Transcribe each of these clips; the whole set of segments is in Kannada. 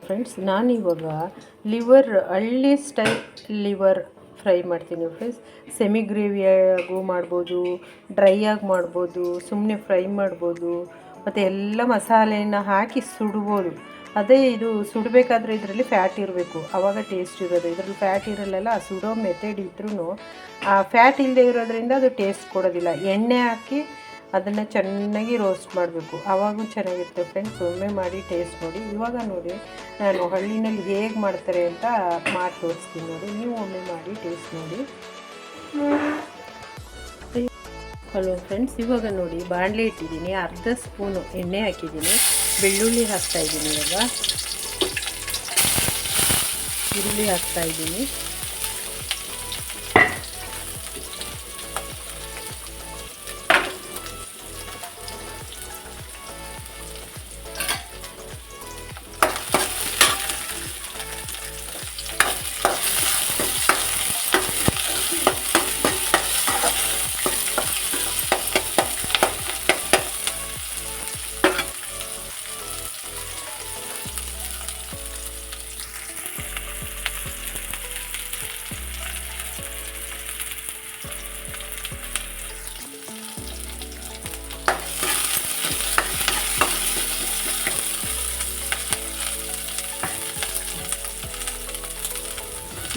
ಫ್ರೆಂಡ್ಸ್, ನಾನಿವಾಗ ಲಿವರ್ ಹಳ್ಳಿ ಸ್ಟೈಲ್ ಲಿವರ್ ಫ್ರೈ ಮಾಡ್ತೀನಿ ಫ್ರೆಂಡ್ಸ್. ಸೆಮಿ ಗ್ರೇವಿಯಾಗೂ ಮಾಡ್ಬೋದು, ಡ್ರೈ ಆಗಿ ಮಾಡ್ಬೋದು, ಸುಮ್ಮನೆ ಫ್ರೈ ಮಾಡ್ಬೋದು, ಮತ್ತು ಎಲ್ಲ ಮಸಾಲೆನ ಹಾಕಿ ಸುಡ್ಬೋದು. ಅದೇ ಇದು ಸುಡಬೇಕಾದ್ರೆ ಇದರಲ್ಲಿ ಫ್ಯಾಟ್ ಇರಬೇಕು, ಆವಾಗ ಟೇಸ್ಟ್ ಇರೋದು. ಇದರಲ್ಲಿ ಫ್ಯಾಟ್ ಇರಲ್ಲ. ಆ ಸುಡೋ ಮೆಥಡ್ ಇದ್ರೂ ಆ ಫ್ಯಾಟ್ ಇಲ್ಲದೆ ಇರೋದ್ರಿಂದ ಅದು ಟೇಸ್ಟ್ ಕೊಡೋದಿಲ್ಲ. ಎಣ್ಣೆ ಹಾಕಿ ಅದನ್ನು ಚೆನ್ನಾಗಿ ರೋಸ್ಟ್ ಮಾಡಬೇಕು, ಆವಾಗೂ ಚೆನ್ನಾಗಿರುತ್ತೆ ಫ್ರೆಂಡ್ಸ್. ಒಮ್ಮೆ ಮಾಡಿ ಟೇಸ್ಟ್ ನೋಡಿ. ಇವಾಗ ನೋಡಿ ನಾನು ಹಳ್ಳಿನಲ್ಲಿ ಹೇಗೆ ಮಾಡ್ತಾರೆ ಅಂತ ಮಾಡಿ ತೋರಿಸ್ತೀನಿ ನೋಡಿ. ನೀವು ಒಮ್ಮೆ ಮಾಡಿ ಟೇಸ್ಟ್ ನೋಡಿ. ಹಲೋ ಫ್ರೆಂಡ್ಸ್, ಇವಾಗ ನೋಡಿ ಬಾಣಲೆ ಇಟ್ಟಿದ್ದೀನಿ, ಅರ್ಧ ಸ್ಪೂನು ಎಣ್ಣೆ ಹಾಕಿದ್ದೀನಿ, ಬೆಳ್ಳುಳ್ಳಿ ಹಾಕ್ತಾಯಿದ್ದೀನಿ. ಇವಾಗ ಈರುಳ್ಳಿ ಹಾಕ್ತಾಯಿದ್ದೀನಿ.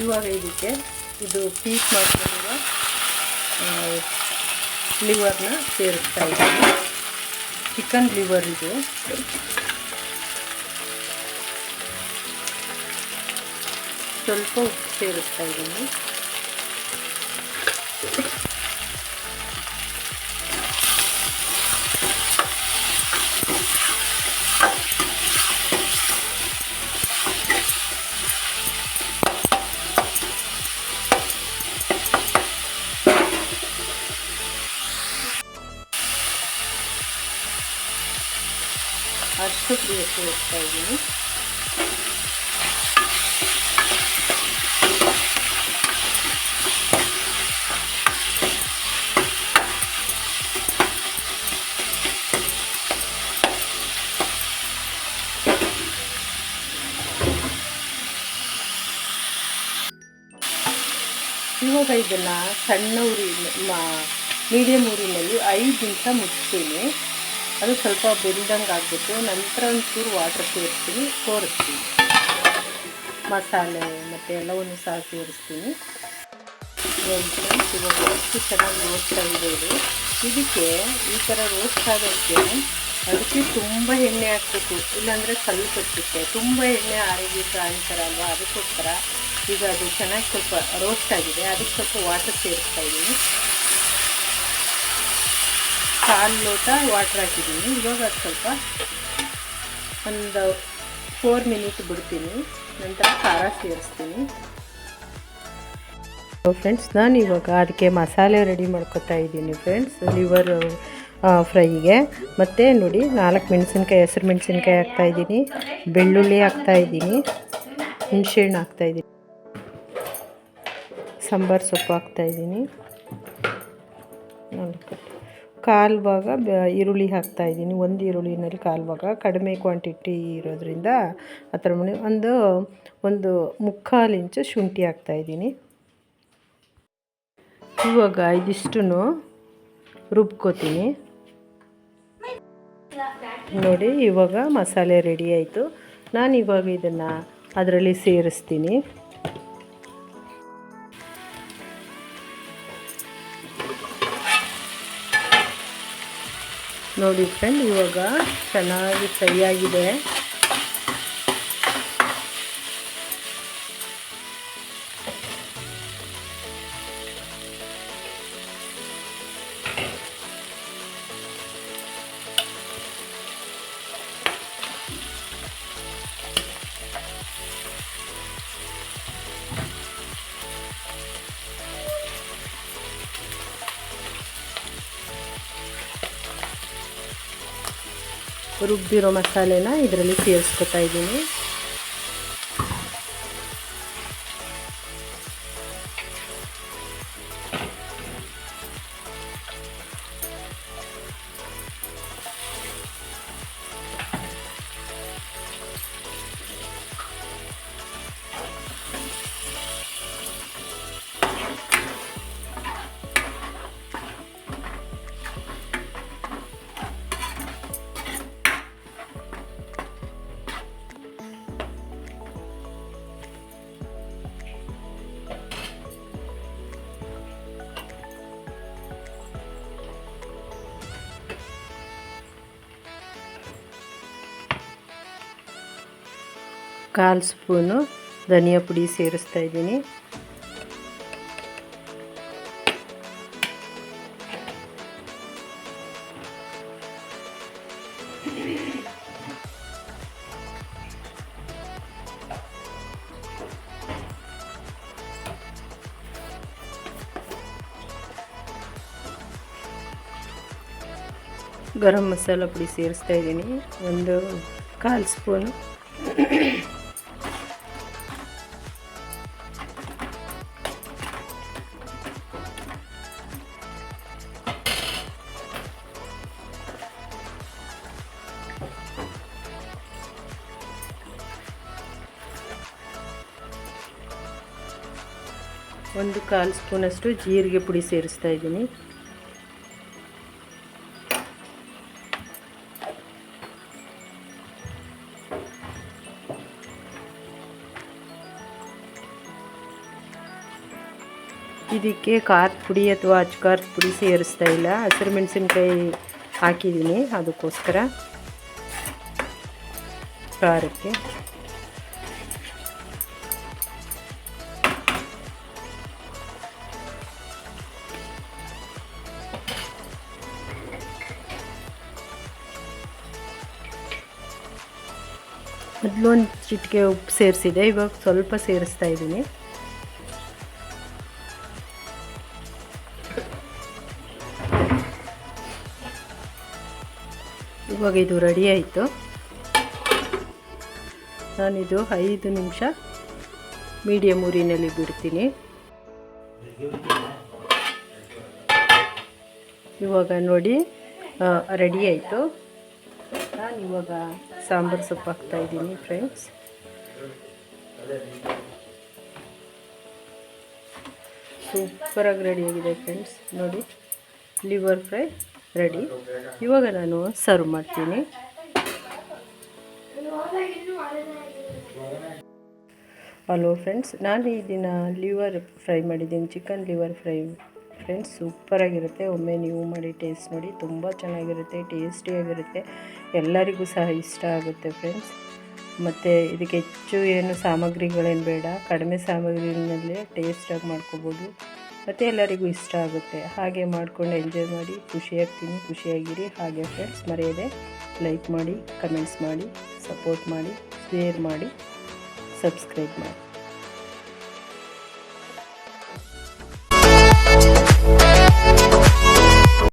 ಇವಾಗ ಇದಕ್ಕೆ ಇದು ಪೀಸ್ ಮಾಡ್ಕೊಂಡಿರೋ ಲಿವರ್ನ ಸೇರಿಸ್ತಾ ಇದ್ದೀನಿ. ಚಿಕನ್ ಲಿವರ್ ಇದು. ಸ್ವಲ್ಪ ಉಪ್ಪು ಸೇರಿಸ್ತಾ ಇದ್ದೀನಿ. ಅಷ್ಟು ಸೇರಿಸ್ತಾ ಇದ್ದೀನಿ. ಇವಾಗ ಇದನ್ನು ಸಣ್ಣ ಮೀಡಿಯಮ್ ಊರಿನಲ್ಲಿ 5 ನಿಮಿಷ ಮುಚ್ತೀನಿ. ಅದು ಸ್ವಲ್ಪ ಬೆಂದಂಗೆ ಆಗಬೇಕು. ನಂತರ ಒಂಚೂರು ವಾಟರ್ ಸೇರಿಸ್ತೀನಿ, ತೋರಿಸ್ತೀನಿ. ಮಸಾಲೆ ಮತ್ತು ಎಲ್ಲವನ್ನು ಸಹ ಸೇರಿಸ್ತೀನಿ. ಇವಾಗ ಎಷ್ಟು ಚೆನ್ನಾಗಿ ರೋಸ್ಟ್ ಆಗಿದೆ ಇದು. ಇದಕ್ಕೆ ಈ ಥರ ರೋಸ್ಟ್ ಆಗೋಕ್ಕೆ ಅದಕ್ಕೆ ತುಂಬ ಎಣ್ಣೆ ಹಾಕಬೇಕು, ಇಲ್ಲಾಂದರೆ ಕಲ್ಲು ಕಟ್ಟುತ್ತೆ. ತುಂಬ ಎಣ್ಣೆ ಆರೋಗ್ಯಕ್ಕೆ ಹಾನಿಕರ ಅಲ್ವಾ, ಅದಕ್ಕೋಸ್ಕರ ಈಗ ಅದು ಚೆನ್ನಾಗಿ ಸ್ವಲ್ಪ ರೋಸ್ಟ್ ಆಗಿದೆ. ಅದಕ್ಕೆ ಸ್ವಲ್ಪ ವಾಟರ್ ಸೇರಿಸ್ತಾ ಇದ್ದೀನಿ. 1/4 ಲೋಟ ವಾಟ್ರ್ ಹಾಕಿದ್ದೀನಿ. ಇವಾಗ ಅದು ಸ್ವಲ್ಪ ಒಂದು 4 ಮಿನಿಟ್ ಬಿಡ್ತೀನಿ, ನಂತರ ಖಾರ ಸೇರಿಸ್ತೀನಿ. ಫ್ರೆಂಡ್ಸ್, ನಾನು ಇವಾಗ ಅದಕ್ಕೆ ಮಸಾಲೆ ರೆಡಿ ಮಾಡ್ಕೊತಾ ಇದ್ದೀನಿ ಫ್ರೆಂಡ್ಸ್, ಲಿವರ್ ಫ್ರೈಗೆ. ಮತ್ತು ನೋಡಿ 4 ಮೆಣಸಿನ್ಕಾಯಿ, ಹೆಸರು ಮೆಣಸಿನ್ಕಾಯಿ ಹಾಕ್ತಾಯಿದ್ದೀನಿ, ಬೆಳ್ಳುಳ್ಳಿ ಹಾಕ್ತಾಯಿದ್ದೀನಿ, ಹುಣಸೆಹಣ್ಣು ಹಾಕ್ತಾಯಿದ್ದೀನಿ, ಸಾಂಬಾರು ಸೊಪ್ಪು ಹಾಕ್ತಾಯಿದ್ದೀನಿ, 1/4 ಭಾಗ ಈರುಳ್ಳಿ ಹಾಕ್ತಾಯಿದ್ದೀನಿ. ಒಂದು ಈರುಳ್ಳಿನಲ್ಲಿ 1/4 ಭಾಗ, ಕಡಿಮೆ ಕ್ವಾಂಟಿಟಿ ಇರೋದ್ರಿಂದ ಆ ಥರ ಮಾಡಿ ಒಂದು 3/4 ಇಂಚು ಶುಂಠಿ ಹಾಕ್ತಾಯಿದ್ದೀನಿ. ಇವಾಗ ಇದಿಷ್ಟು ರುಬ್ಕೋತೀನಿ. ನೋಡಿ ಇವಾಗ ಮಸಾಲೆ ರೆಡಿ ಆಯಿತು. ನಾನು ಇವಾಗ ಇದನ್ನು ಅದರಲ್ಲಿ ಸೇರಿಸ್ತೀನಿ. ನೋಡಿ ಫ್ರೆಂಡ್, ಇವಾಗ ಚೆನ್ನಾಗಿ ಫ್ರೈ ಆಗಿದೆ. ರುಬ್ಬಿರೋ ಮಸಾಲೆನ ಇದರಲ್ಲಿ ಸೇರಿಸ್ಕೊತಾ ಇದ್ದೀನಿ. 1/4 ಸ್ಪೂನು ಧನಿಯಾ ಪುಡಿ ಸೇರಿಸ್ತಾ ಇದ್ದೀನಿ. ಗರಂ ಮಸಾಲ ಪುಡಿ ಸೇರಿಸ್ತಾ ಇದ್ದೀನಿ, 1/4 ಸ್ಪೂನು. ಒಂದು 1/4 ಸ್ಪೂನಷ್ಟು ಜೀರಿಗೆ ಪುಡಿ ಸೇರಿಸ್ತಾ ಇದ್ದೀನಿ. ಇದಕ್ಕೆ ಖಾರದ ಪುಡಿ ಅಥವಾ ಅಚ್ಕಾರದ ಪುಡಿ ಸೇರಿಸ್ತಾ ಇಲ್ಲ, ಹಸಿರು ಮೆಣಸಿನ್ಕಾಯಿ ಹಾಕಿದ್ದೀನಿ ಅದಕ್ಕೋಸ್ಕರ ಖಾರಕ್ಕೆ. ಮೊದಲೊಂದು ಚಿಟಿಕೆ ಉಪ್ಪು ಸೇರಿಸಿದೆ, ಇವಾಗ ಸ್ವಲ್ಪ ಸೇರಿಸ್ತಾ ಇದ್ದೀನಿ. ಇವಾಗ ಇದು ರೆಡಿ ಆಯಿತು. ನಾನಿದು 5 ನಿಮಿಷ ಮೀಡಿಯಮ್ ಊರಿನಲ್ಲಿ ಬಿಡ್ತೀನಿ. ಇವಾಗ ನೋಡಿ ರೆಡಿ ಆಯಿತು. ನಾನಿವಾಗ ಸಾಂಬಾರು ಸೊಪ್ಪು ಹಾಕ್ತಾಯಿದ್ದೀನಿ ಫ್ರೆಂಡ್ಸ್. ಸೂಪರಾಗಿ ರೆಡಿಯಾಗಿದೆ ಫ್ರೆಂಡ್ಸ್. ನೋಡಿ, ಲಿವರ್ ಫ್ರೈ ರೆಡಿ. ಇವಾಗ ನಾನು ಸರ್ವ್ ಮಾಡ್ತೀನಿ. ಹಲೋ ಫ್ರೆಂಡ್ಸ್, ನಾನು ಈ ದಿನ ಲಿವರ್ ಫ್ರೈ ಮಾಡಿದ್ದೀನಿ, ಚಿಕನ್ ಲಿವರ್ ಫ್ರೈ ಫ್ರೆಂಡ್ಸ್. ಸೂಪರಾಗಿರುತ್ತೆ. ಒಮ್ಮೆ ನೀವು ಮಾಡಿ ಟೇಸ್ಟ್ ನೋಡಿ, ತುಂಬ ಚೆನ್ನಾಗಿರುತ್ತೆ, ಟೇಸ್ಟಿಯಾಗಿರುತ್ತೆ, ಎಲ್ಲರಿಗೂ ಸಹ ಇಷ್ಟ ಆಗುತ್ತೆ ಫ್ರೆಂಡ್ಸ್. ಮತ್ತು ಇದಕ್ಕೆ ಹೆಚ್ಚು ಏನು ಸಾಮಗ್ರಿಗಳೇನು ಬೇಡ, ಕಡಿಮೆ ಸಾಮಗ್ರಿನಲ್ಲೇ ಟೇಸ್ಟಾಗಿ ಮಾಡ್ಕೋಬೋದು ಮತ್ತು ಎಲ್ಲರಿಗೂ ಇಷ್ಟ ಆಗುತ್ತೆ. ಹಾಗೆ ಮಾಡ್ಕೊಂಡು ಎಂಜಾಯ್ ಮಾಡಿ, ಖುಷಿಯಾಗಿರಿ. ಹಾಗೆ ಫ್ರೆಂಡ್ಸ್, ಮರೆಯದೆ ಲೈಕ್ ಮಾಡಿ, ಕಮೆಂಟ್ಸ್ ಮಾಡಿ, ಸಪೋರ್ಟ್ ಮಾಡಿ, ಶೇರ್ ಮಾಡಿ, ಸಬ್ಸ್ಕ್ರೈಬ್ ಮಾಡಿ.